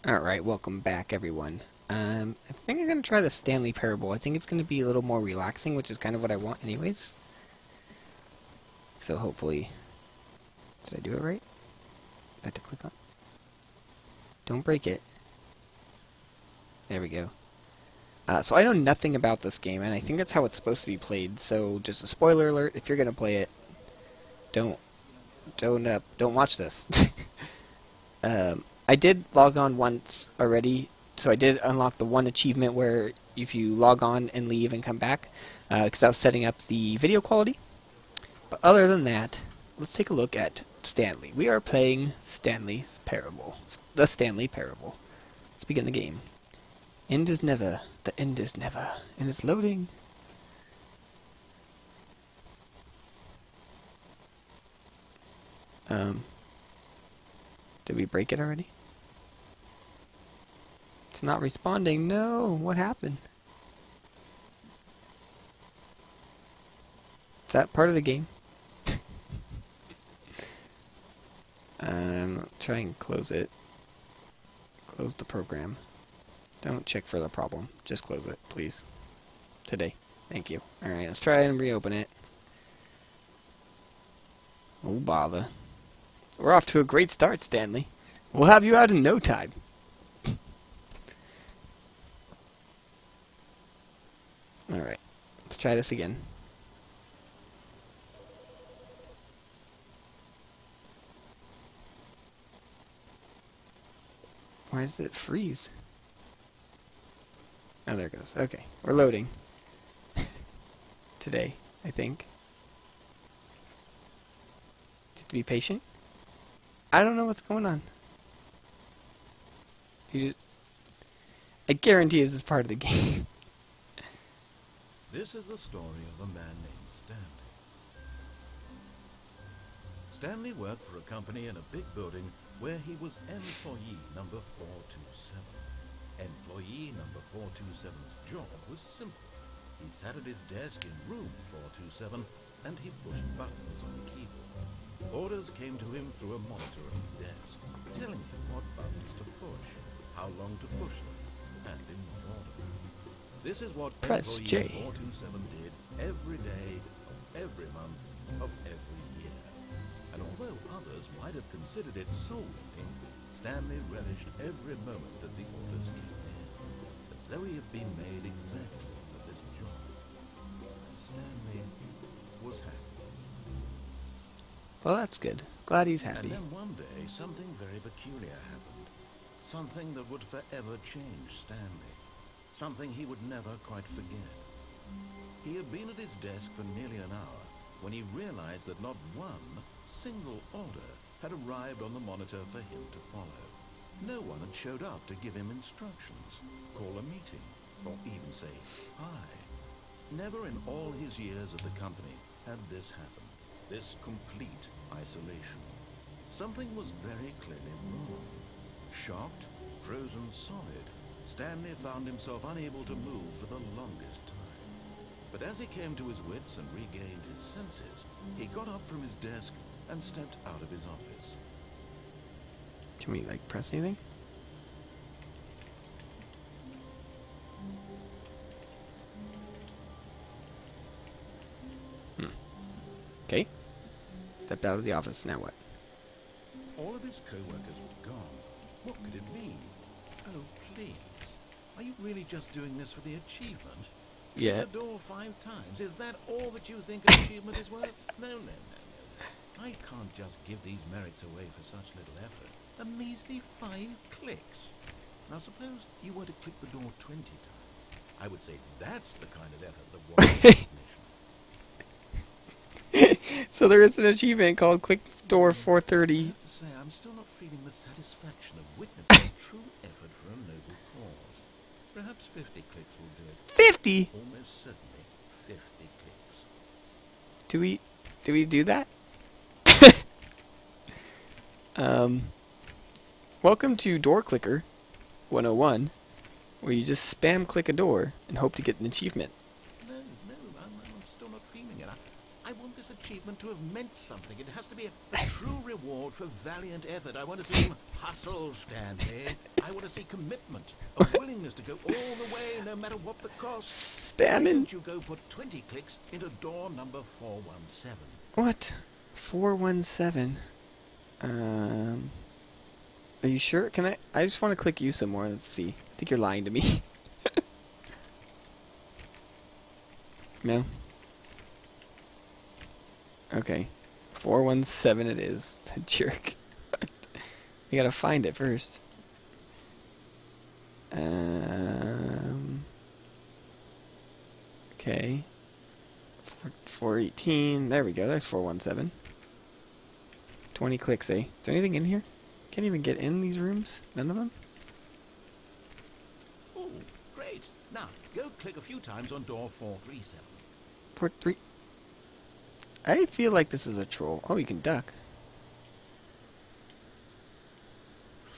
Alright, welcome back everyone. I think I'm going to try the Stanley Parable. I think it's going to be a little more relaxing, which is kind of what I want anyways. So hopefully... Did I do it right? I have to click on... Don't break it. There we go. So I know nothing about this game, and I think that's how it's supposed to be played. So just a spoiler alert, if you're going to play it, don't watch this. I did log on once already, so I did unlock the one achievement where if you log on and leave and come back, because I was setting up the video quality. But other than that, let's take a look at Stanley. We are playing Stanley's Parable. The Stanley Parable. Let's begin the game. End is never. The end is never. And it's loading. Did we break it already? It's not responding. No, what happened? Is that part of the game? Try and close it. Close the program. Don't check for the problem. Just close it, please. Today. Thank you. Alright, let's try and reopen it. Oh, bother. We're off to a great start, Stanley. We'll have you out in no time. Alright, let's try this again. Why does it freeze? Oh, there it goes. Okay, we're loading. Today, I think. Just be patient. I don't know what's going on. I guarantee this is part of the game. This is the story of a man named Stanley. Stanley worked for a company in a big building where he was employee number 427. Employee number 427's job was simple. He sat at his desk in room 427 and he pushed buttons on the keyboard. Orders came to him through a monitor on the desk, telling him what buttons to push, how long to push them, and in what order. This is what Press Employee J. 427 did every day of every month of every year. And although others might have considered it soul-winning, Stanley relished every moment that the orders came in, as though he had been made exactly for this job. And Stanley was happy. Well, that's good. Glad he's happy. And then one day, something very peculiar happened. Something that would forever change Stanley. Something he would never quite forget. He had been at his desk for nearly an hour when he realized that not one single order had arrived on the monitor for him to follow. No one had showed up to give him instructions, call a meeting, or even say hi. Never in all his years at the company had this happened. This complete isolation. Something was very clearly wrong. Shocked, frozen solid, Stanley found himself unable to move for the longest time. But as he came to his wits and regained his senses, he got up from his desk and stepped out of his office. Can we, like, press anything? Okay. Stepped out of the office. Now what? All of his co-workers were gone. What could it mean? Oh, please. Are you really just doing this for the achievement? Yeah. The door 5 times. Is that all that you think an achievement is worth? No. I can't just give these merits away for such little effort. A measly 5 clicks. Now suppose you were to click the door 20 times. I would say that's the kind of effort that warrants recognition. So there is an achievement called Click Door 430. I have to say, I'm still not feeling the satisfaction of witnessing true effort for a noble cause. Perhaps 50 clicks will do it. 50? Almost certainly 50 clicks. Do we do that? Welcome to Door Clicker 101, where you just spam click a door and hope to get an achievement. No, I'm still not feeling it. I want this achievement achievement to have meant something. It has to be a true reward for valiant effort. I want to see some hustle, Stanley. I want to see commitment, a willingness to go all the way, no matter what the cost. Why Spamming. don't you go put 20 clicks into door number 417? What? 417. Are you sure? Can I just want to click you some more. Let's see. I think you're lying to me. No? Okay. 417 it is. Jerk. You gotta find it first. Okay. 418. There we go. There's 417. 20 clicks, eh? Is there anything in here? Can't even get in these rooms? None of them? Oh, great. Now, go click a few times on door 437. 43. I feel like this is a troll. Oh, you can duck.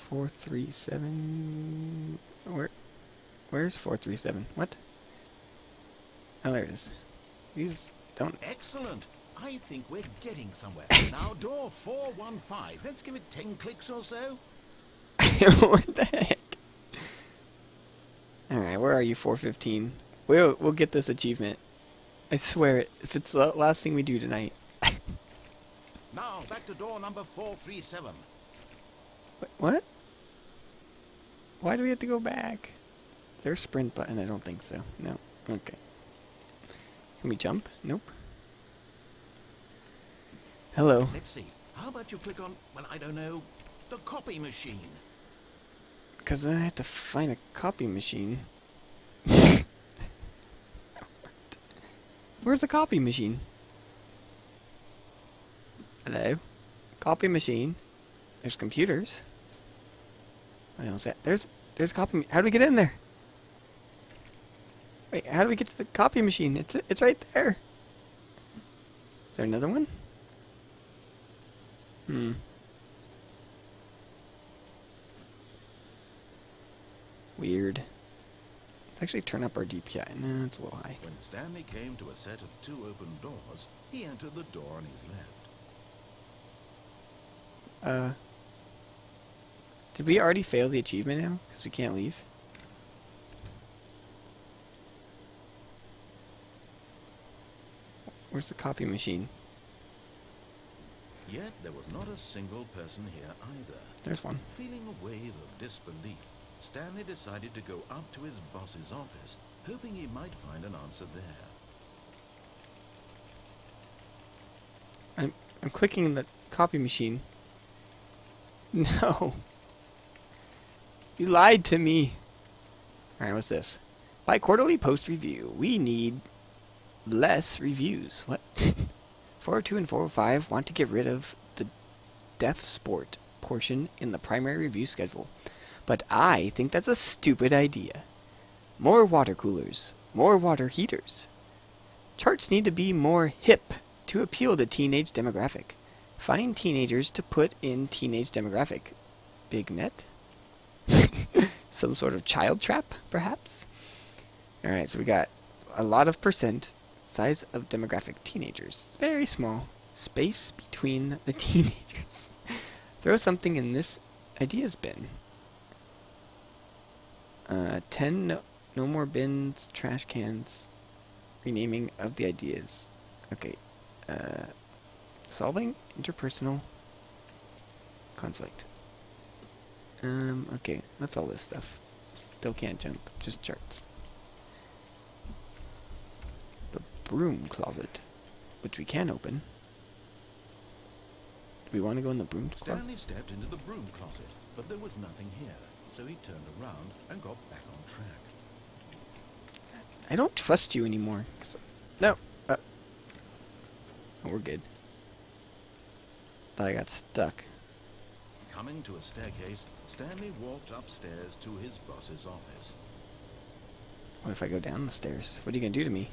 437. Where's 437? What? Oh, there it is. These don't. Excellent. I think we're getting somewhere. Now, door 415. Let's give it 10 clicks or so. What the heck? Alright, where are you, 415? We'll get this achievement. I swear it. If it's the last thing we do tonight. Now, back to door number 437. What? Why do we have to go back? Is there a sprint button? I don't think so. No. Okay. Can we jump? Nope. Hello. Let's see. How about you click on, well, I don't know, the copy machine? Because then I have to find a copy machine. Where's the copy machine? Hello? Copy machine. There's computers. I don't say there's copy. How do we get in there? Wait, how do we get to the copy machine? It's right there. Is there another one? Weird. Let's actually turn up our DPI. No, it's a little high. When Stanley came to a set of 2 open doors, he entered the door on his left. Did we already fail the achievement now? Because we can't leave? Where's the copy machine? Yet there was not a single person here either. There's one. Feeling a wave of disbelief, Stanley decided to go up to his boss's office, hoping he might find an answer there. I'm clicking the copy machine. No. You lied to me. Alright, what's this? Bi-quarterly post review. We need less reviews. What? 402 and 405 want to get rid of the death sport portion in the primary review schedule. But I think that's a stupid idea. More water coolers. More water heaters. Charts need to be more hip to appeal to teenage demographic. Find teenagers to put in teenage demographic. Big net? Some sort of child trap, perhaps? Alright, so we got a lot of percent. Size of demographic teenagers. Very small. Space between the teenagers. Throw something in this ideas bin. 10 no more bins, trash cans. Renaming of the ideas. Okay. Solving interpersonal conflict. Okay, that's all this stuff. Still can't jump, just charts. The broom closet, which we can open. Do we want to go in the broom closet? Stanley stepped into the broom closet, but there was nothing here, so he turned around and got back on track. I don't trust you anymore. No. Oh, we're good. Thought I got stuck. Coming to a staircase, Stanley walked upstairs to his boss's office. What if I go down the stairs? What are you going to do to me?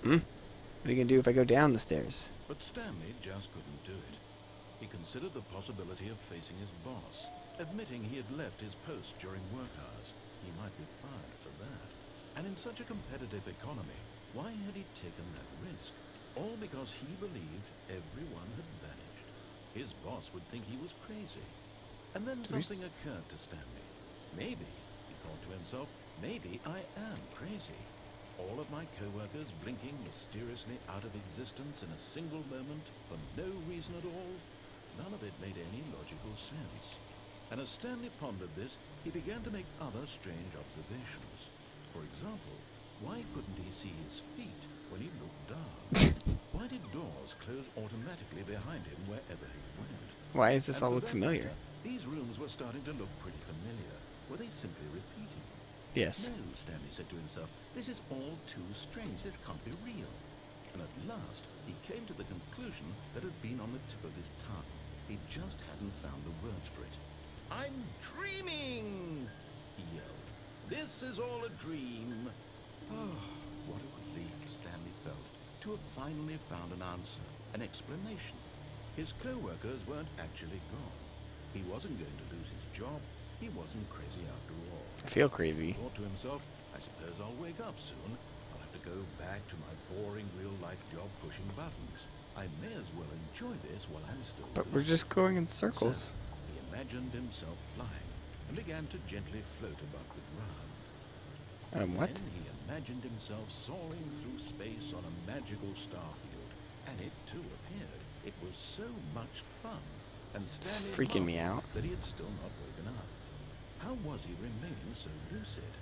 What are you going to do if I go down the stairs? But Stanley just couldn't do it. He considered the possibility of facing his boss, admitting he had left his post during work hours. he might be fired for that. And in such a competitive economy, why had he taken that risk? All because he believed everyone had vanished. His boss would think he was crazy. And then something occurred to Stanley. Maybe, he thought to himself, maybe I am crazy. All of my co-workers blinking mysteriously out of existence in a single moment for no reason at all. None of it made any logical sense. And as Stanley pondered this, he began to make other strange observations. For example, why couldn't he see his feet when he looked down? Why did doors close automatically behind him wherever he went? Why does this And all for look that familiar? matter, these rooms were starting to look pretty familiar. Were they simply repeating? Yes. No, Stanley said to himself, this is all too strange. This can't be real. And at last, he came to the conclusion that had been on the tip of his tongue. He just hadn't found the words for it. I'm dreaming, he yelled. This is all a dream. Oh, what a relief Stanley felt to have finally found an answer, an explanation. His co-workers weren't actually gone. He wasn't going to lose his job. He wasn't crazy after all. I feel crazy. He thought to himself, I suppose I'll wake up soon. I'll have to go back to my boring real-life job pushing buttons. I may as well enjoy this while I'm still But we're just going in circles. So, he imagined himself flying and began to gently float above the ground. What? Then he imagined himself soaring through space on a magical star field, and it too appeared. It was so much fun, and It's Stanley freaking me out. that he had still not woken up. How was he remaining so lucid?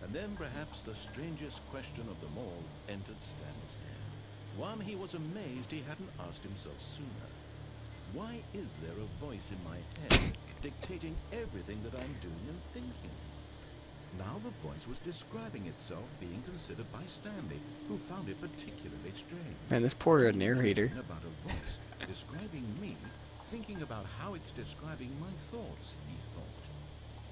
And then perhaps the strangest question of them all entered Stanley's head. One he was amazed he hadn't asked himself sooner. Why is there a voice in my head dictating everything that I'm doing and thinking? Now the voice was describing itself being considered by Stanley, who found it particularly strange. Man, this poor narrator. Thinking about a voice describing me, thinking about how it's describing my thoughts, he thought.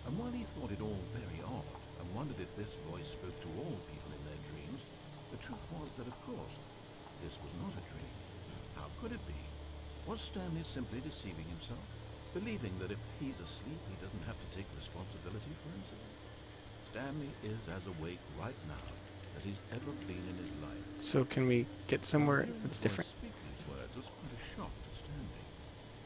And while he thought it all very odd, and wondered if this voice spoke to all people in their dreams, the truth was that, of course, this was not a dream. How could it be? Was Stanley simply deceiving himself, believing that if he's asleep, he doesn't have to take responsibility for himself? Stanley is as awake right now as he's ever been in his life. So can we get somewhere that's different? Speak these words was quite a shock to Stanley.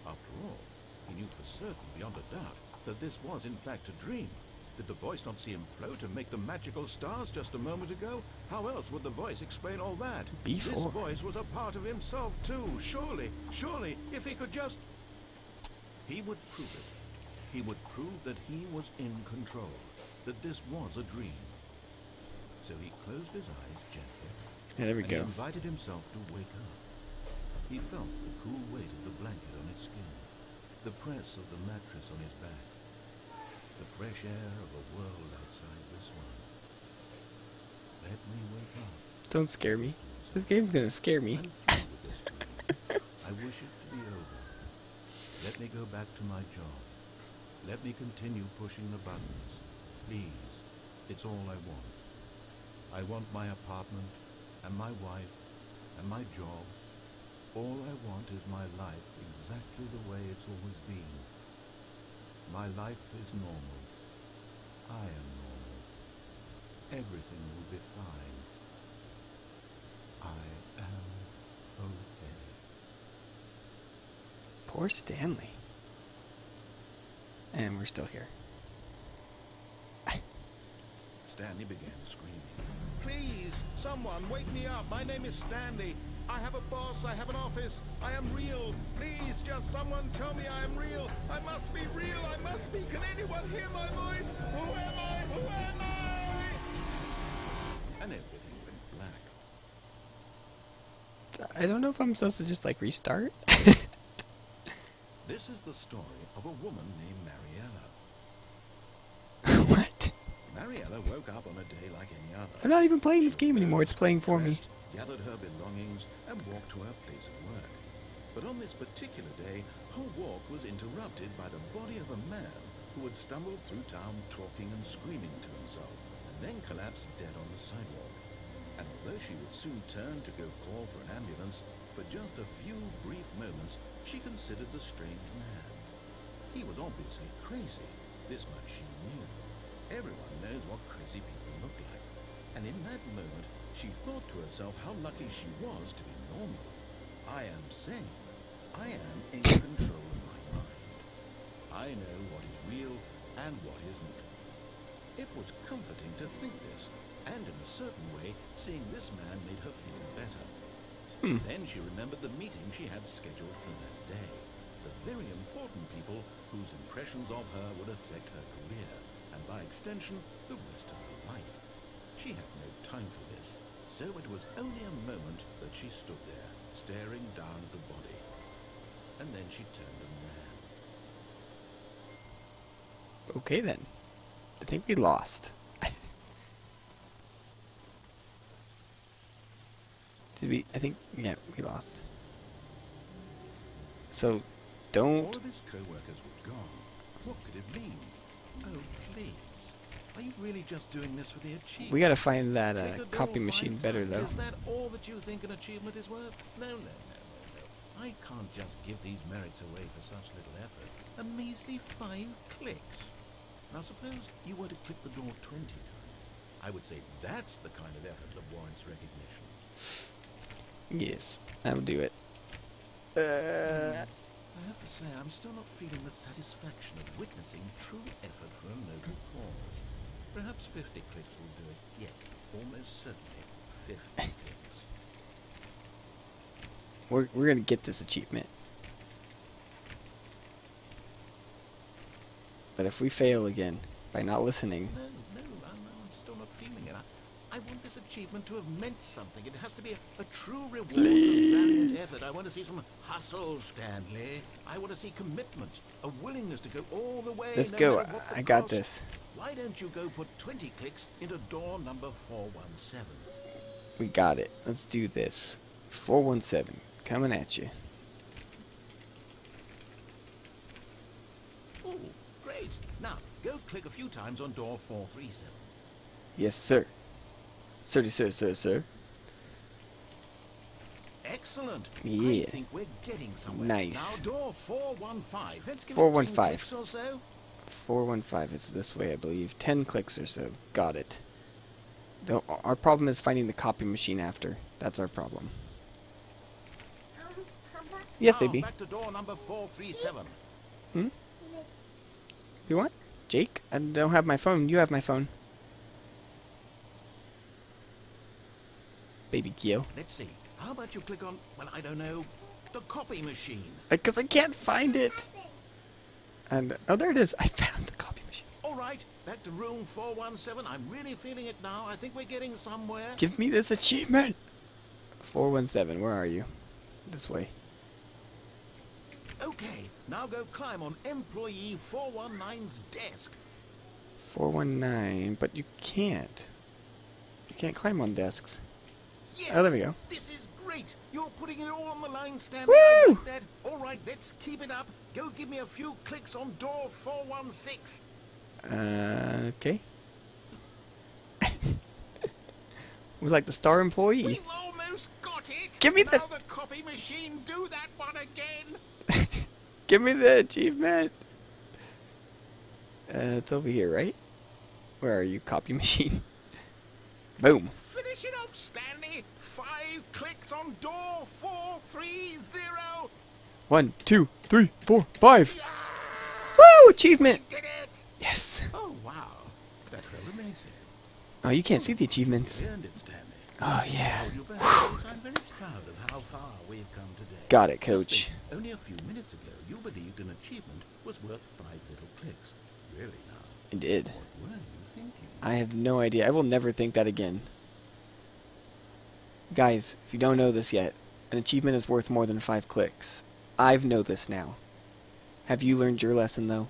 After all, he knew for certain, beyond a doubt, that this was in fact a dream. Did the voice not see him float and make the magical stars just a moment ago? How else would the voice explain all that? Before. This voice was a part of himself too. Surely, if he could just... He would prove it. He would prove that he was in control, that this was a dream. So he closed his eyes gently. Yeah, there we and go. He invited himself to wake up. He felt the cool weight of the blanket on his skin, the press of the mattress on his back, the fresh air of a world outside this one. Let me wake up. Don't scare me. This game's gonna scare me. I'm through with this dream. I wish it to be over. Let me go back to my job. Let me continue pushing the buttons. Please, it's all I want. I want my apartment, and my wife, and my job. All I want is my life exactly the way it's always been. My life is normal. I am normal. Everything will be fine. I am okay. Poor Stanley. And we're still here. Stanley began screaming. Please, someone, wake me up. My name is Stanley. I have a boss. I have an office. I am real. Please, just someone tell me I am real. I must be real. I must be. Can anyone hear my voice? Who am I? Who am I? And everything went black. I don't know if I'm supposed to just like restart. This is the story of a woman named Mariella. What? Mariella woke up on a day like any other. I'm not even playing this game anymore. It's playing for me. Dressed, gathered her belongings, and walked to her place of work. But on this particular day, her walk was interrupted by the body of a man who had stumbled through town talking and screaming to himself, and then collapsed dead on the sidewalk. And although she would soon turn to go call for an ambulance, for just a few brief moments, she considered the strange man. He was obviously crazy. This much she knew. Everyone knows what crazy people look like. And in that moment, she thought to herself how lucky she was to be normal. I am sane. I am in control of my mind. I know what is real and what isn't. It was comforting to think this, and in a certain way, seeing this man made her feel better. Then she remembered the meeting she had scheduled for that day. The very important people whose impressions of her would affect her career, and by extension, the rest of her life. She had no time for this, so it was only a moment that she stood there, staring down at the body. And then she turned and ran. Okay then. I think we lost. Did we? I think, yeah, we lost. So, don't... All of his co-workers were gone. What could it mean? Oh, please. Are you really just doing this for the achievement? We gotta find that Click a door copy machine 5 better, times. though. Is that all that you think an achievement is worth? No, no, no, no, no. I can't just give these merits away for such little effort. A measly 5 clicks. Now suppose you were to click the door 20 times. I would say that's the kind of effort that warrants recognition. Yes, I'll do it. I have to say, I'm still not feeling the satisfaction of witnessing true effort for a noble cause. Perhaps 50 clicks will do it. Yes, almost certainly 50 clicks. We're gonna get this achievement. But if we fail again by not listening... No, I'm still not feeling it. I want this achievement to have meant something. It has to be a true reward for valiant effort. I want to see some hustle, Stanley. I want to see commitment, a willingness to go all the way. Let's no go. matter what the I got cost. this. Why don't you go put 20 clicks into door number 417? We got it. Let's do this. 417. Coming at you. Oh, great. Now, go click a few times on door 437. Yes, sir. Sir. Excellent. Yeah. I think we're getting somewhere. Nice. Now, door 415. Let's give 415. it 10 clicks or so. 415 is this way, I believe. 10 clicks or so. Got it. Though our problem is finding the copy machine after. That's our problem. Yes, Now, baby. back to door number 437. Hmm? You want? Jake? I don't have my phone. You have my phone. Baby Gio. Let's see. How about you click on, well, I don't know, the copy machine? Because I can't find it. And, oh, there it is. I found the copy machine. All right, back to room 417. I'm really feeling it now. I think we're getting somewhere. Give me this achievement. 417, where are you? This way. Okay, now go climb on employee 419's desk. 419, but you can't. You can't climb on desks. Yes! Oh, there we go. This is great. You're putting it all on the line, Stanley. Woo! I like that. All right, let's keep it up. Go give me a few clicks on door 416. Okay. We're like the star employee. We've almost got it. Give me now the... the copy machine. Do that one again. Give me the achievement. It's over here, right? Where are you, copy machine? Boom. Finish it off, Stanley. 5 clicks on door 430. 1, 2, 3, 4, 5. Yeah! Woo! Achievement. We did it. Yes. Oh, wow. That felt amazing. Oh, you can't see the achievements. You earned it, Stanley. Oh, yeah. Hold your back, because I'm very proud of how far we've come today. Got it, Just coach. think, only a few minutes ago, you believed an achievement was worth 5 little clicks. Really now? I did. What were you thinking? I have no idea. I will never think that again. Guys, if you don't know this yet, an achievement is worth more than 5 clicks. I know this now. Have you learned your lesson, though?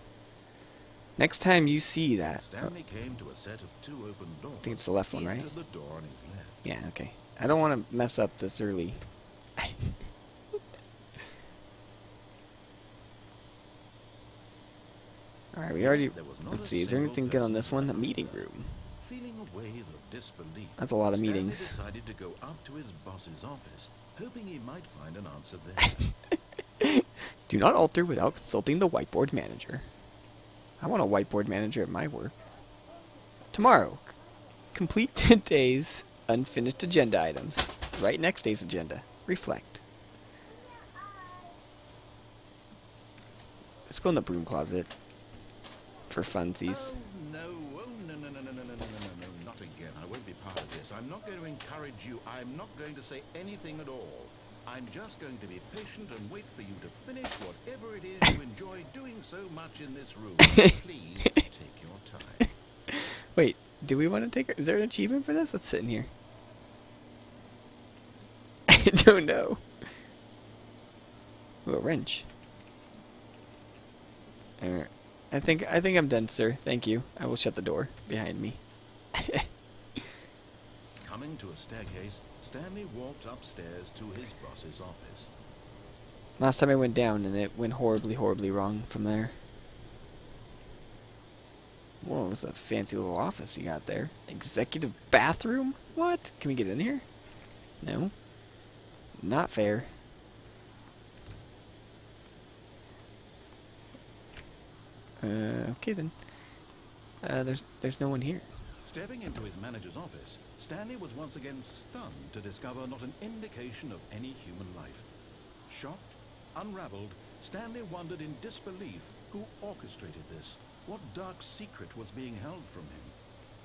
Next time you see that... Stanley came to a set of 2 open doors. I think it's the left one, He right? entered the door on his left. Yeah, okay. I don't want to mess up this early. Alright, we already... There was not Let's a see, is there single anything good on person this one? A around. meeting room. Feeling a wave of disbelief, That's a lot of Stanley meetings. decided to go up to his boss's office, hoping he might find an answer there. Do not alter without consulting the whiteboard manager. I want a whiteboard manager at my work. Tomorrow, complete today's unfinished agenda items. Write next day's agenda. Reflect. Let's go in the broom closet for funsies. Oh, no. Oh, no, no, no, no, no, no, no, no, no, not again. I won't be part of this. I'm not going to encourage you. I'm not going to say anything at all. I'm just going to be patient and wait for you to finish whatever it is you enjoy doing so much in this room. Please take your time. Wait, do we want to take... Is there an achievement for this? Let's sit in here. I don't know. Ooh, a wrench. I think I'm done, sir. Thank you. I will shut the door behind me. Coming to a staircase, Stanley walked upstairs to his boss's office. Last time I went down and it went horribly, horribly wrong from there. Whoa, what's that fancy little office you got there? Executive bathroom? What? Can we get in here? No. Not fair. Okay then. There's no one here. Stepping into his manager's office, Stanley was once again stunned to discover not an indication of any human life. Shocked, unraveled, Stanley wondered in disbelief who orchestrated this. What dark secret was being held from him?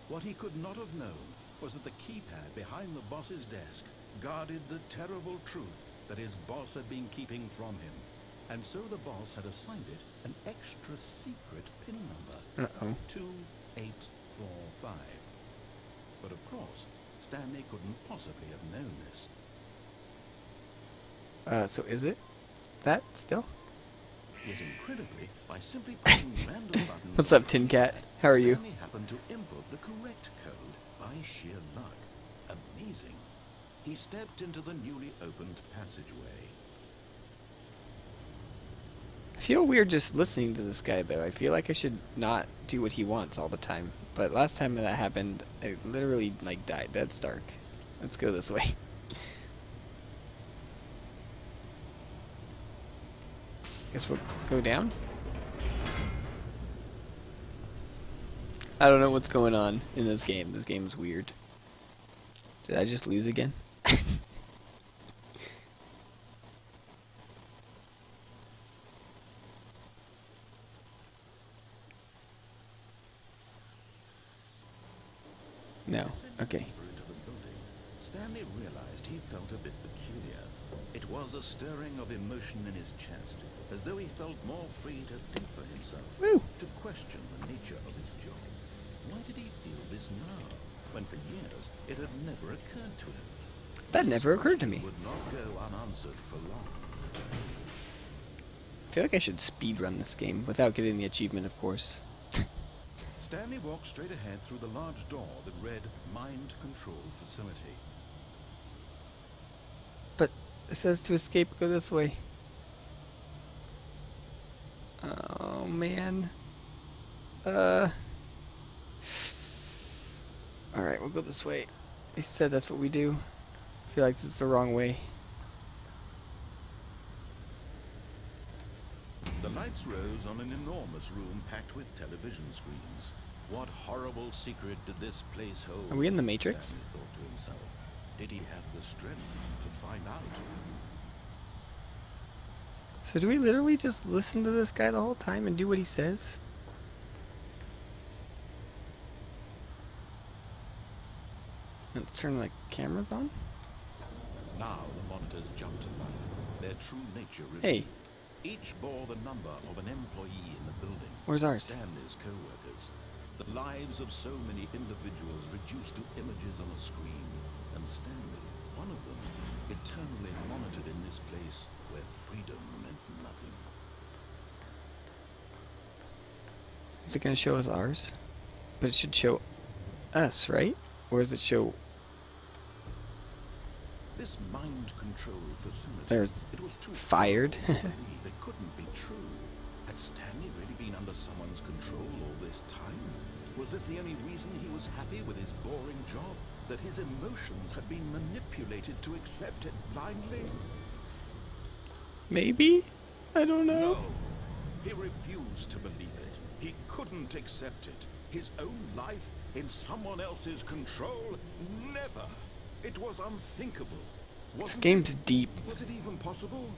What he could not have known was that the keypad behind the boss's desk guarded the terrible truth that his boss had been keeping from him. And so the boss had assigned it an extra secret PIN number. Uh-oh. 2845. But of course, Stanley couldn't possibly have known this. So is it that still? Yet incredibly, by simply pushing random buttons... What's up, Tin Cat? How are you? Stanley happened to input the correct code by sheer luck. Amazing. He stepped into the newly opened passageway. I feel weird just listening to this guy, though. I feel like I should not do what he wants all the time. But last time that happened, I literally, like, died. That's dark. Let's go this way. Guess we'll go down? I don't know what's going on in this game. This game is weird. Did I just lose again? No. Okay. Stanley realized he felt a bit peculiar. It was a stirring of emotion in his chest, as though he felt more free to think for himself, Woo. to question the nature of his job. Why did he feel this now, when for years it had never occurred to him? That never occurred to me. Would not go unanswered for long. I feel like I should speedrun this game without getting the achievement, of course. Stanley walked straight ahead through the large door that read Mind Control Facility. But it says to escape, go this way. Oh, man. Alright, we'll go this way. They said that's what we do. I feel like this is the wrong way. The lights rose on an enormous room packed with television screens. What horrible secret did this place hold? Are we in the Matrix? Stanley thought to himself. Did he have the strength to find out? So do we literally just listen to this guy the whole time and do what he says? Let's turn the cameras on. Now the monitors jumped to life, their true nature revealed. Hey. Each bore the number of an employee in the building. Where's ours? Stanley's co-workers. The lives of so many individuals reduced to images on a screen. And Stanley, one of them, eternally monitored in this place where freedom meant nothing. Is it going to show us ours? But it should show us, right? Or does it show... This mind control facility, There's it was too fired. horrible to believe it couldn't be true. Had Stanley really been under someone's control all this time? Was this the only reason he was happy with his boring job? That his emotions had been manipulated to accept it blindly? Maybe? I don't know. No. He refused to believe it. He couldn't accept it. His own life, in someone else's control? Never. It was unthinkable. This Wasn't game's it? deep. Was it even possible?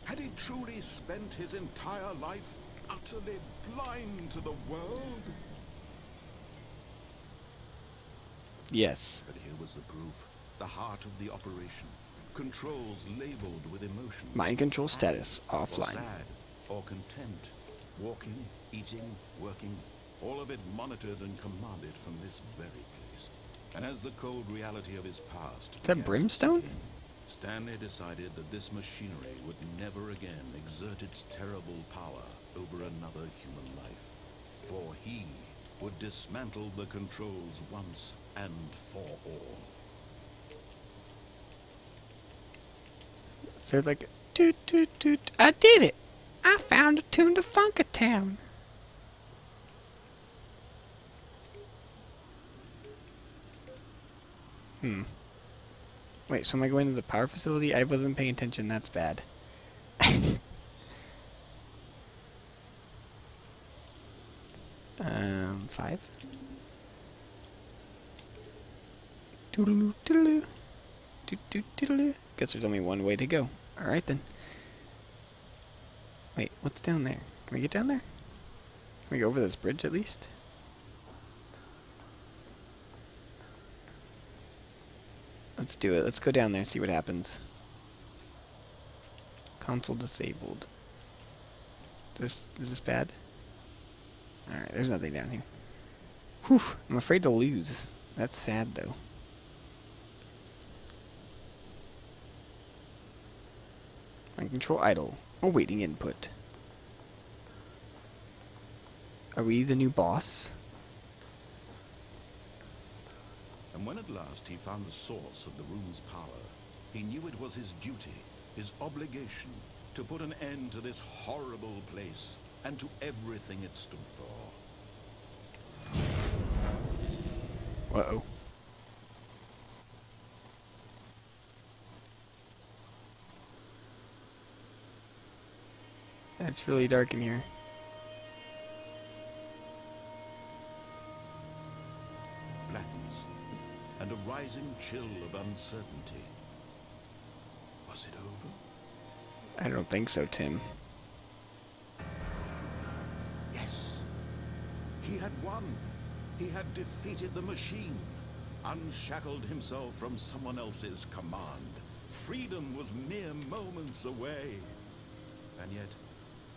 Had he truly spent his entire life utterly blind to the world? Yes. But here was the proof. The heart of the operation. Controls labeled with emotions. Mind control status Or offline. sad, or content. Walking, eating, working. All of it monitored and commanded from this very place. And as the cold reality of his past... Is that began to brimstone? sink in, Stanley decided that this machinery would never again exert its terrible power over another human life. For he would dismantle the controls once and for all. So like, toot toot toot, I did it! I found a tune to Funkatown. Wait, so am I going to the power facility? I wasn't paying attention, that's bad. 5. Toodaloo, toodaloo. Toot toot toodaloo. Guess there's only one way to go. Alright then. Wait, what's down there? Can we get down there? Can we go over this bridge at least? Let's do it. Let's go down there and see what happens. Console disabled. Is this bad? Alright, there's nothing down here. Whew, I'm afraid to lose. That's sad though. Mind control idle. Awaiting input. Are we the new boss? And when at last he found the source of the room's power, he knew it was his duty, his obligation, to put an end to this horrible place and to everything it stood for. Uh-oh. It's really dark in here. Blackness and a rising chill of uncertainty. Was it over? I don't think so, Tim. Yes. He had won. He had defeated the machine, unshackled himself from someone else's command. Freedom was mere moments away. And yet,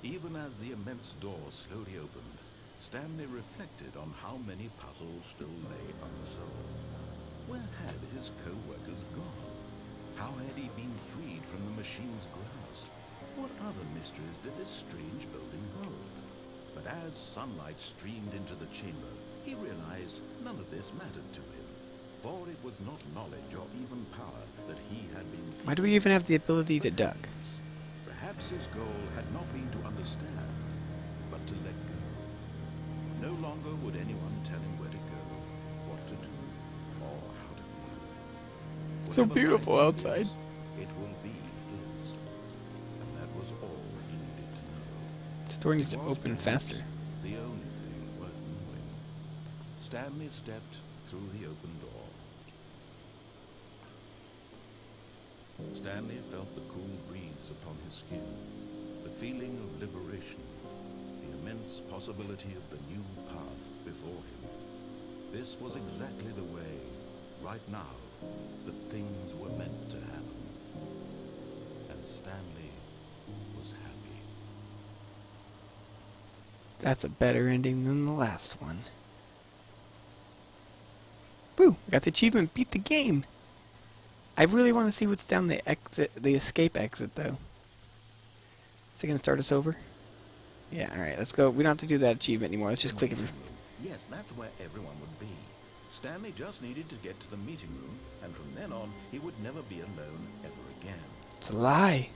even as the immense door slowly opened, Stanley reflected on how many puzzles still lay unsolved. Where had his co-workers gone? How had he been freed from the machine's grasp? What other mysteries did this strange building hold? But as sunlight streamed into the chamber, he realized none of this mattered to him. For it was not knowledge or even power that he had been seeking. Why do we even have the ability to duck? Perhaps his goal had not been to understand, but to let go. No longer would anyone tell him where to go, what to do, or how to feel. It's so Whatever beautiful life outside. is, it will be his. And that was all he needed to know. The door needs to It was open perhaps faster. the only thing worth knowing. Stanley stepped through the open door. Stanley felt the cool breeze upon his skin, the feeling of liberation, the immense possibility of the new path before him. This was exactly the way, right now, that things were meant to happen. And Stanley was happy. That's a better ending than the last one. Woo! Got the achievement, beat the game! I really want to see what's down the exit, the escape exit, though. Is it going to start us over? Yeah, alright, let's go. We don't have to do that achievement anymore. Let's just click it. Yes, that's where everyone would be. Stanley just needed to get to the meeting room, and from then on, he would never be alone ever again. It's a lie.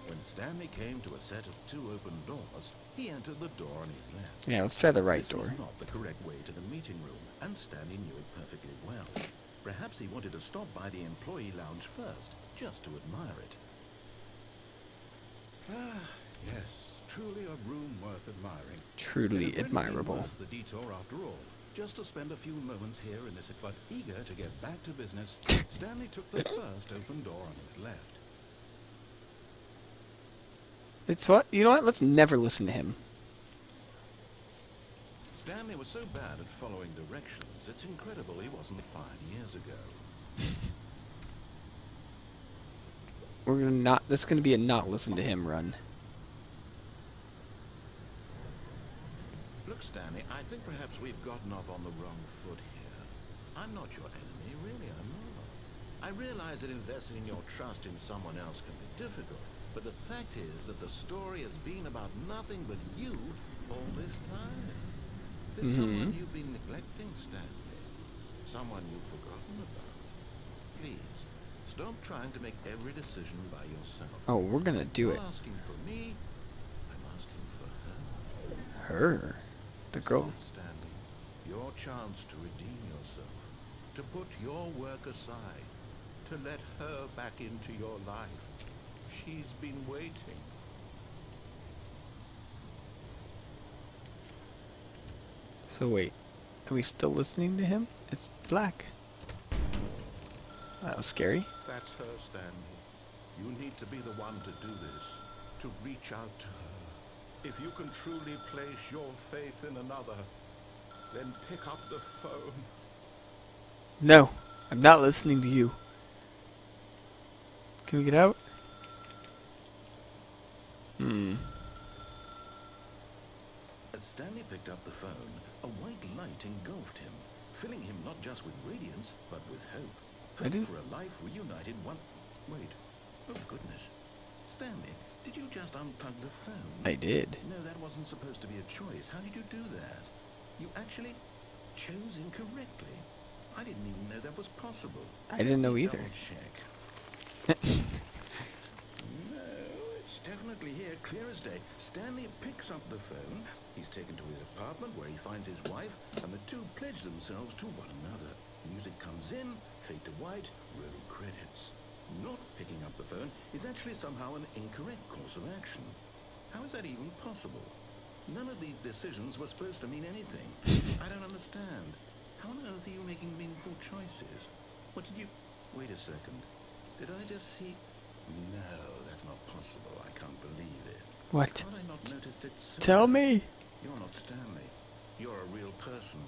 When Stanley came to a set of 2 open doors, he entered the door on his left. Yeah, let's try the right This door. was not the correct way to the meeting room, and Stanley knew it perfectly well. Perhaps he wanted to stop by the employee lounge first, just to admire it. Ah, yes, truly a room worth admiring. Truly It had really been admirable. worth the detour after all. Just to spend a few moments here in this, but eager to get back to business, Stanley took the first open door on his left. It's what? You know what? Let's never listen to him. Stanley was so bad at following directions, it's incredible he wasn't 5 years ago. We're gonna not. This is gonna be a not listen to him run. Look, Stanley, I think perhaps we've gotten off on the wrong foot here. I'm not your enemy, really, I'm not. I realize that investing your trust in someone else can be difficult, but the fact is that the story has been about nothing but you all this time. There's someone you've been neglecting, Stanley. Someone you've forgotten about. Please, stop trying to make every decision by yourself. Oh, we're gonna do it. I'm not asking for me, I'm asking for her. Her? The girl? Stanley, your chance to redeem yourself, to put your work aside, to let her back into your life. She's been waiting. So wait, are we still listening to him? It's black. That was scary. That's her, Stanley. You need to be the one to do this, to reach out to her. If you can truly place your faith in another, then pick up the phone. No, I'm not listening to you. Can we get out? As Stanley picked up the phone, a white light engulfed him, filling him not just with radiance, but with hope. I didn't- For a life reunited one... Wait. Oh, goodness. Stanley, did you just unplug the phone? I did. No, that wasn't supposed to be a choice. How did you do that? You actually chose incorrectly. I didn't even know that was possible. I didn't know either. Double check. No, it's definitely here, clear as day. Stanley picks up the phone. He's taken to his apartment where he finds his wife, and the two pledge themselves to one another. Music comes in, fade to white, roll credits. Not picking up the phone is actually somehow an incorrect course of action. How is that even possible? None of these decisions were supposed to mean anything. I don't understand. How on earth are you making meaningful choices? What did you... Wait a second. Did I just see... No, that's not possible. I can't believe it. What? How had I not noticed it sooner? Tell me. You're not Stanley. You're a real person.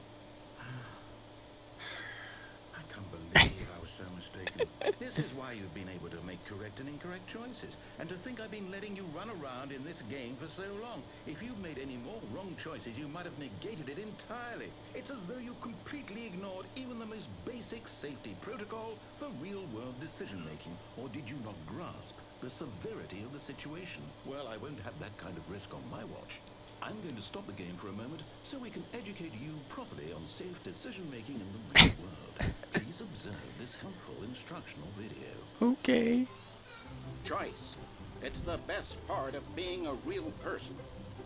I can't believe I was so mistaken. This is why you've been able to make correct and incorrect choices. And to think I've been letting you run around in this game for so long. If you'd made any more wrong choices, you might have negated it entirely. It's as though you completely ignored even the most basic safety protocol for real-world decision-making. Or did you not grasp the severity of the situation? Well, I won't have that kind of risk on my watch. I'm going to stop the game for a moment so we can educate you properly on safe decision-making in the real world. Please observe this helpful instructional video. Okay. Choice. It's the best part of being a real person.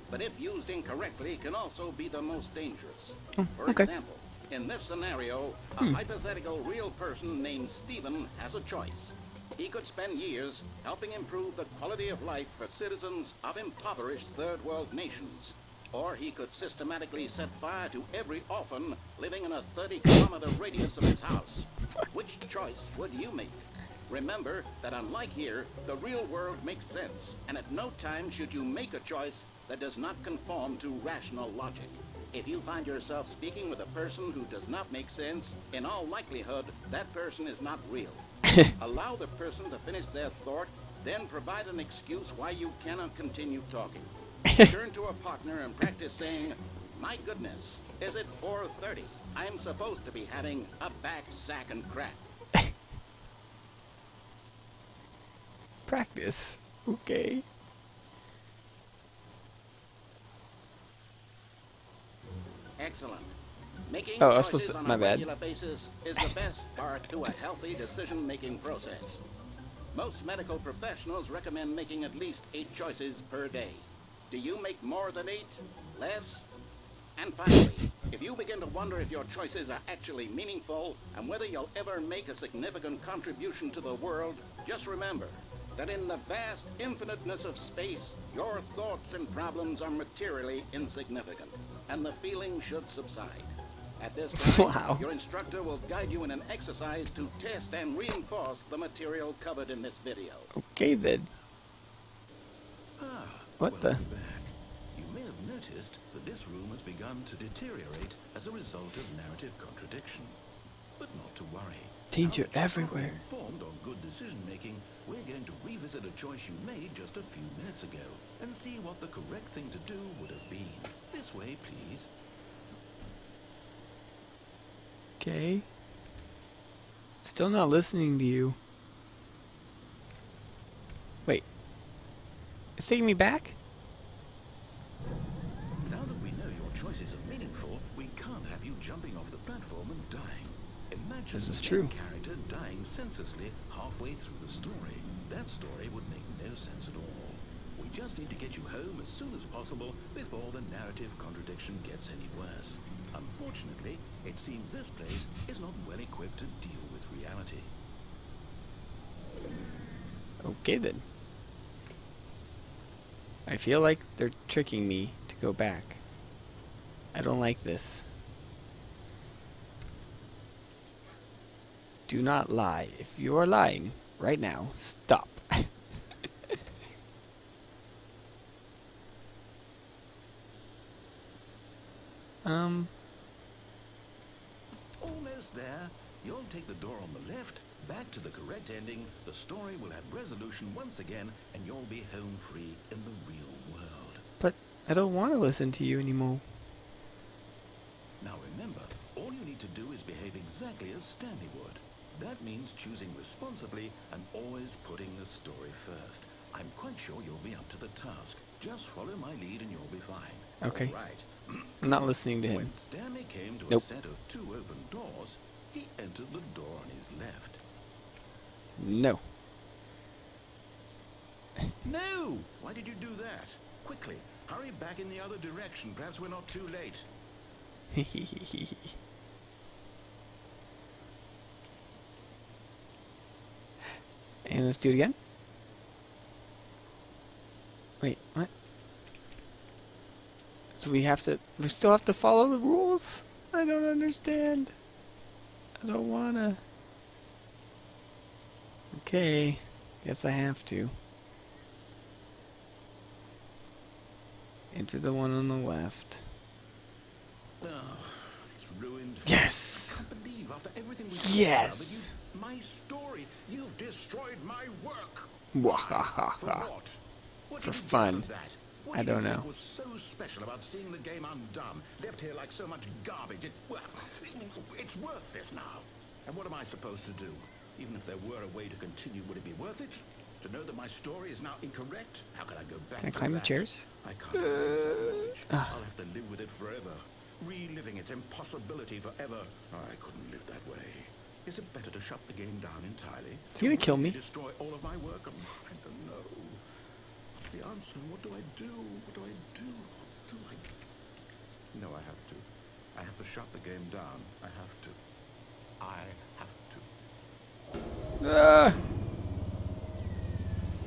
But if used incorrectly, can also be the most dangerous. For okay. example, in this scenario, a hypothetical real person named Stephen has a choice. He could spend years helping improve the quality of life for citizens of impoverished third world nations. Or he could systematically set fire to every orphan living in a 30-kilometer radius of his house. Which choice would you make? Remember that unlike here, the real world makes sense, and at no time should you make a choice that does not conform to rational logic. If you find yourself speaking with a person who does not make sense, in all likelihood, that person is not real. Allow the person to finish their thought, then provide an excuse why you cannot continue talking. Turn to a partner and practice saying, "My goodness, is it 4:30? I'm supposed to be having a back, sack, and crack." Practice. Okay. Excellent. Making Oh, I was supposed choices to- on my a bad. regular basis is the best part to a healthy decision-making process. Most medical professionals recommend making at least 8 choices per day. Do you make more than 8? Less? And finally, if you begin to wonder if your choices are actually meaningful and whether you'll ever make a significant contribution to the world, just remember that in the vast infiniteness of space, your thoughts and problems are materially insignificant, and the feeling should subside. At this time, Wow. your instructor will guide you in an exercise to test and reinforce the material covered in this video. Okay then. What the? Welcome back. You may have noticed that this room has begun to deteriorate as a result of narrative contradiction. But not to worry. Danger Now that you're everywhere. Informed on good decision making, we're going to revisit a choice you made just a few minutes ago and see what the correct thing to do would have been. This way, please. Okay. Still not listening to you. Wait. It's taking me back? Now that we know your choices are meaningful, we can't have you jumping off the platform and dying. Imagine This is the true. main character dying senselessly halfway through the story. That story would make no sense at all. We just need to get you home as soon as possible before the narrative contradiction gets any worse. Unfortunately, it seems this place is not well equipped to deal with reality. Okay then. I feel like they're tricking me to go back. I don't like this. Do not lie. If you are lying right now, stop. Almost there. You'll take the door on the left, back to the correct ending, the story will have resolution once again, and you'll be home free in the real world. But I don't want to listen to you anymore. Now remember, all you need to do is behave exactly as Stanley would. That means choosing responsibly and always putting the story first. I'm quite sure you'll be up to the task. Just follow my lead and you'll be fine. Okay. All right. I'm not listening to him. When Stanley came to Nope. a set of 2 open doors, he entered the door on his left. No. No! Why did you do that? Quickly, hurry back in the other direction. Perhaps we're not too late. And let's do it again. Wait, what? So we still have to follow the rules? I don't understand. I don't wanna. Okay, guess I have to. Enter the one on the left. Oh, it's ruined. Yes! I can't believe after everything we talked Yes! about that my story, you've destroyed my work. For Wahahaha. what? What For did you get fun. out of that? What I did you don't think know. was so special about seeing the game undone, left here like so much garbage? It's worthless now. And what am I supposed to do? Even if there were a way to continue, would it be worth it? To know that my story is now incorrect? How can I go back Can I to climb the that? chairs? I can't erase that knowledge. I'll have to live with it forever. Reliving its impossibility forever. I couldn't live that way. Is it better to shut the game down entirely? Is he gonna kill me? Destroy all of my work? I don't know. What's the answer? What do I do? What do I do? What do I... No, I have to. I have to shut the game down. I have to. I have to.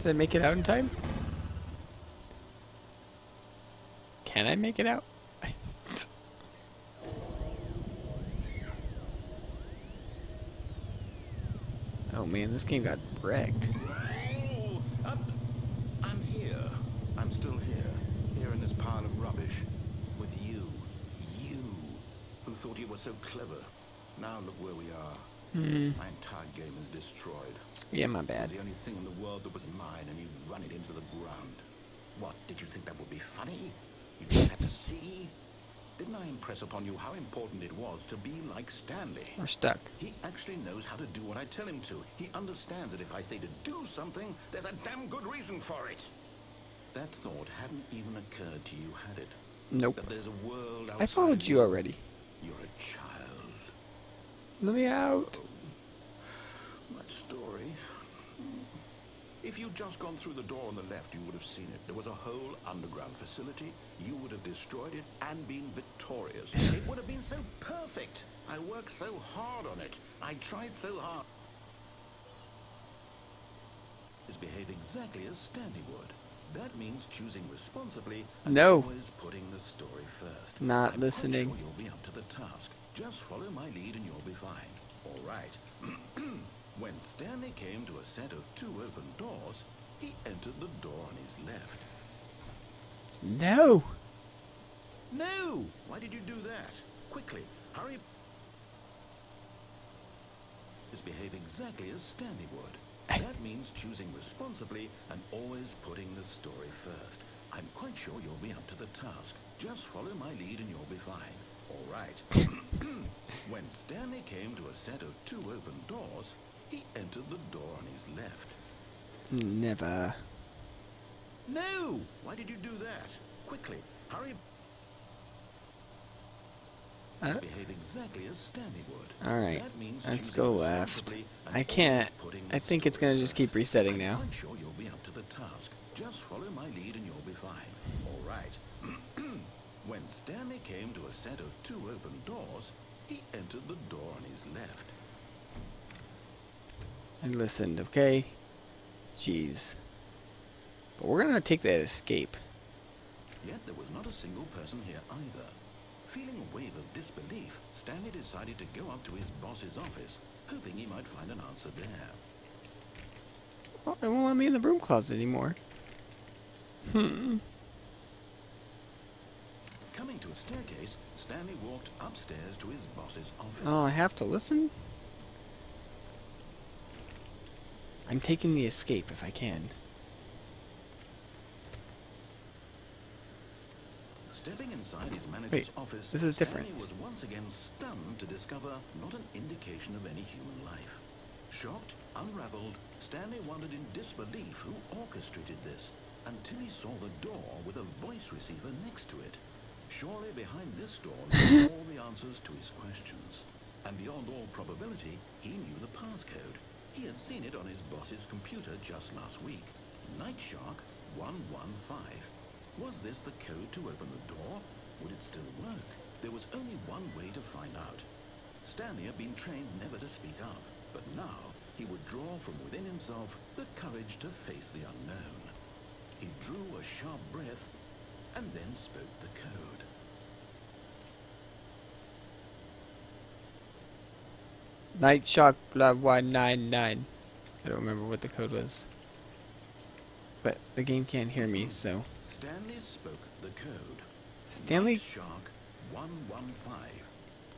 Did I make it out in time? Can I make it out? Oh man, this game got wrecked. I'm here. I'm still here. Here in this pile of rubbish. With you. You. Who thought you were so clever. Now look where we are. My entire game is destroyed. Yeah, my It bad. was the only thing in the world that was mine, and you run it into the ground. What, did you think that would be funny? You just had to see? Didn't I impress upon you how important it was to be like Stanley? We're stuck. He actually knows how to do what I tell him to. He understands that if I say to do something, there's a damn good reason for it. That thought hadn't even occurred to you, had it? Nope. That there's a world outside I followed you already. You're a child. Let me out. My story. If you'd just gone through the door on the left, you would have seen it. There was a whole underground facility. You would have destroyed it and been victorious. It would have been so perfect. I worked so hard on it. I tried so hard. is behave exactly as Stanley would. That means choosing responsibly and No. always putting the story first. Not I'm listening. quite sure you'll be up to the task. Just follow my lead and you'll be fine. All right. When Stanley came to a set of 2 open doors, he entered the door on his left. No. No! Why did you do that? Quickly, hurry. Is behave exactly as Stanley would. That means choosing responsibly and always putting the story first. I'm quite sure you'll be up to the task. Just follow my lead and you'll be fine. All right. When Stanley came to a set of 2 open doors, he entered the door on his left. Never. No! Why did you do that? Quickly, hurry. Behave exactly as Stanley would. Alright, That means let's choosing go left. responsibly and I can't. always putting the I think it's story gonna just keep first. resetting I'm now. quite sure you'll be up to the task. Just follow my lead and you'll be fine. All right. When Stanley came to a set of 2 open doors, he entered the door on his left. I listened, okay? Jeez. But we're gonna take that escape. Yet there was not a single person here either. Feeling a wave of disbelief, Stanley decided to go up to his boss's office, hoping he might find an answer there. Well, it won't let me in the broom closet anymore. Coming to a staircase, Stanley walked upstairs to his boss's office. Oh, I have to listen? I'm taking the escape if I can. Stepping inside his manager's office, this is different. Stanley was once again stunned to discover not an indication of any human life. Shocked, unraveled, Stanley wondered in disbelief who orchestrated this, until he saw the door with a voice receiver next to it. Surely behind this door lay all the answers to his questions. And beyond all probability, he knew the passcode. He had seen it on his boss's computer just last week. Night Shark 115. Was this the code to open the door? Would it still work? There was only one way to find out. Stanley had been trained never to speak up, but now he would draw from within himself the courage to face the unknown. He drew a sharp breath and then spoke the code. Night Shark Love 199. I don't remember what the code was. But the game can't hear me, so. Stanley spoke the code. Stanley? Night Shark 115.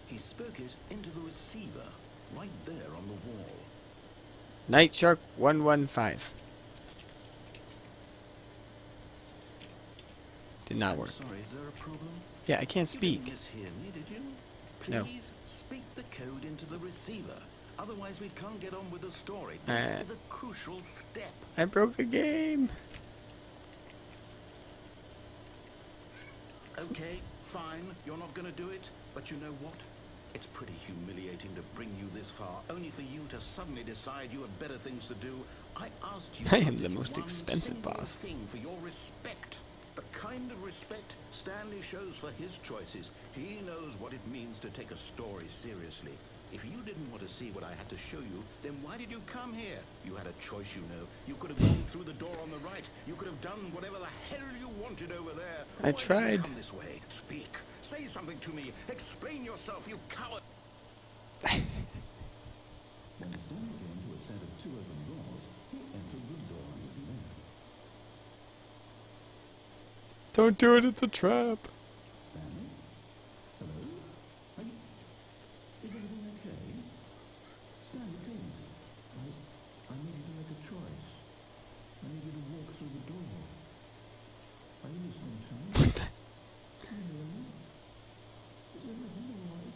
He spoke it into the receiver, right there on the wall. Night Shark 115. Did not work. Sorry, is there a problem? Yeah, I can't You speak. didn't mishear me, did you? No. Please speak the code into the receiver. Otherwise, we can't get on with the story. This is a crucial step. I broke the game. Okay, fine. You're not going to do it. But you know what? It's pretty humiliating to bring you this far, only for you to suddenly decide you have better things to do. I asked you I for am the this most one expensive single boss. thing for your respect. The kind of respect Stanley shows for his choices. He knows what it means to take a story seriously. If you didn't want to see what I had to show you, then why did you come here? You had a choice, you know. You could have gone through the door on the right. You could have done whatever the hell you wanted over there. I Why did you tried. come this way? Speak. Say something to me. Explain yourself, you coward. When Stanley came to a set of 2 open doors, he entered the door on his left. Don't do it, it's a trap. Stanley? Hello? Is everything okay? Stanley, please. I need you to make a choice. I need you to walk through the door. Are you listening to me? Can you hear me? Is everything all right?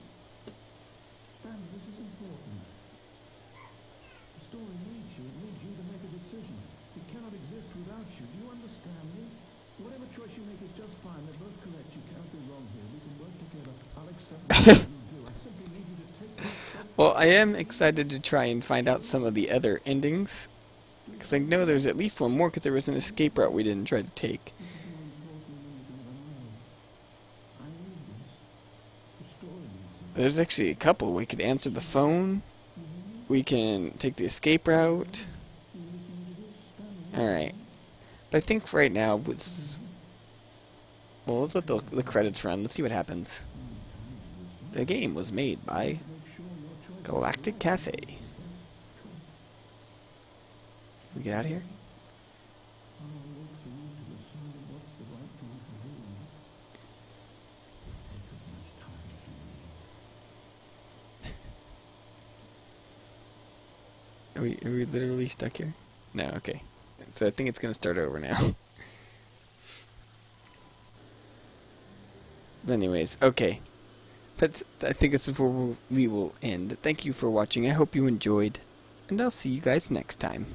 Stanley, this is important. The story needs you. It needs you to make a decision. It cannot exist without you. Do you understand me? Whatever choice you make is just fine. They're both correct. You can't be wrong here. We can work together. I'll accept what you do. I simply need you to take this step. Well, I am excited to try and find out some of the other endings. Because I know there's at least one more, because there was an escape route we didn't try to take. There's actually a couple. We could answer the phone. We can take the escape route. Alright. But I think for right now, well, let's let the credits run. Let's see what happens. The game was made by Galactic Cafe. Can we get out of here? Are we literally stuck here? No, okay. So I think it's going to start over now. Anyways, okay. I think this is where we will end. Thank you for watching. I hope you enjoyed. And I'll see you guys next time.